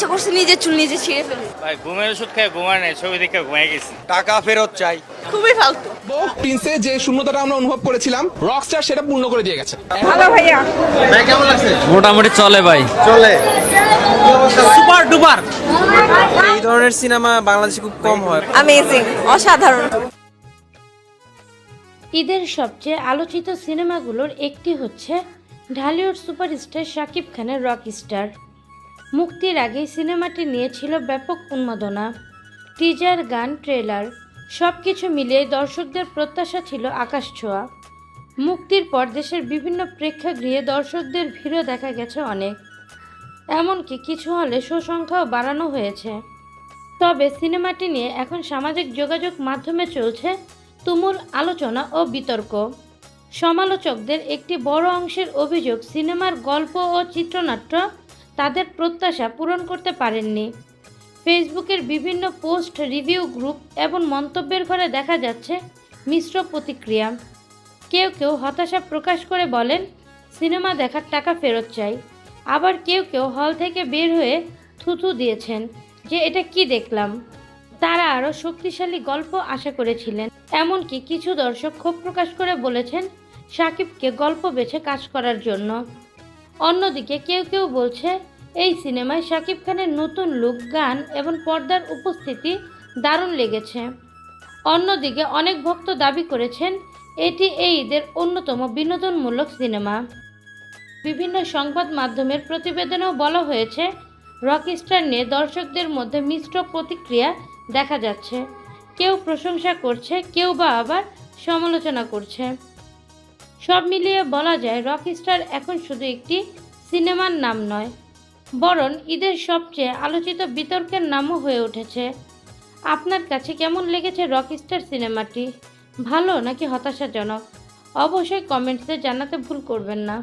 ইচ্ছা করছে নিজের চুল নিজে ছিঁড়ে ফেলি। ভাই ঘুমের ওষুধ খেয়ে ঘুমায় নাই, ছবি দেখে ঘুমায় গেছি। টাকা ফেরত চাই। খুবই ফালতু। প্রিন্সে যে শূন্যতাটা আমরা অনুভব করেছিলাম, রকস্টার সেটা পূর্ণ করে দিয়ে গেছে। ভালো ভাইয়া। ভাই কেমন লাগছে? মোটামুটি চলে ভাই, চলে। Super duper. এই ধরনের সিনেমা বাংলাদেশে খুব কম হয়। অ্যামেজিং, অসাধারণ। ঈদের সবচেয়ে আলোচিত সিনেমাগুলোর একটি হচ্ছে ঢালিউড সুপারস্টার শাকিব খানের রকস্টার। মুক্তির আগে সিনেমাটি নিয়েছিল ব্যাপক উন্মাদনা। টিজার, গান, ট্রেলার সব কিছু মিলিয়ে দর্শকদের প্রত্যাশা ছিল আকাশ ছোঁয়া। মুক্তির পর দেশের বিভিন্ন প্রেক্ষাগৃহে দর্শকদের ভিড়ও দেখা গেছে অনেক, এমনকি কিছু হলে শো সংখ্যাও বাড়ানো হয়েছে। তবে সিনেমাটি নিয়ে এখন সামাজিক যোগাযোগ মাধ্যমে চলছে তুমুল আলোচনা ও বিতর্ক। সমালোচকদের একটি বড় অংশের অভিযোগ, সিনেমার গল্প ও চিত্রনাট্য তাদের প্রত্যাশা পূরণ করতে পারেননি। ফেসবুকের বিভিন্ন পোস্ট, রিভিউ গ্রুপ এবং মন্তব্যের ঘরে দেখা যাচ্ছে মিশ্র প্রতিক্রিয়া। কেউ কেউ হতাশা প্রকাশ করে বলেন সিনেমা দেখার টাকা ফেরত চাই, আবার কেউ কেউ হল থেকে বের হয়ে থুথু দিয়েছেন যে এটা কি দেখলাম। তারা আরও শক্তিশালী গল্প আশা করেছিলেন। এমনকি কিছু দর্শক ক্ষোভ প্রকাশ করে বলেছেন শাকিবকে গল্প বেছে কাজ করার জন্য। অন্যদিকে কেউ কেউ বলছে এই সিনেমায় শাকিব খানের নতুন লুক, গান এবং পর্দার উপস্থিতি দারুণ লেগেছে। অন্যদিকে অনেক ভক্ত দাবি করেছেন এটি এই ঈদের অন্যতম বিনোদনমূলক সিনেমা। বিভিন্ন সংবাদ মাধ্যমের প্রতিবেদনেও বলা হয়েছে রকস্টার নিয়ে দর্শকদের মধ্যে মিশ্র প্রতিক্রিয়া দেখা যাচ্ছে। কেউ প্রশংসা করছে, কেউ বা আবার সমালোচনা করছে। সব মিলিয়ে বলা যায় রকস্টার এখন শুধু একটি সিনেমার নাম নয়, বরং ঈদের সবচেয়ে আলোচিত বিতর্কের নামও হয়ে উঠেছে। আপনার কাছে কেমন লেগেছে রকস্টার সিনেমাটি? ভালো নাকি হতাশাজনক? অবশ্যই কমেন্টসে জানাতে ভুল করবেন না।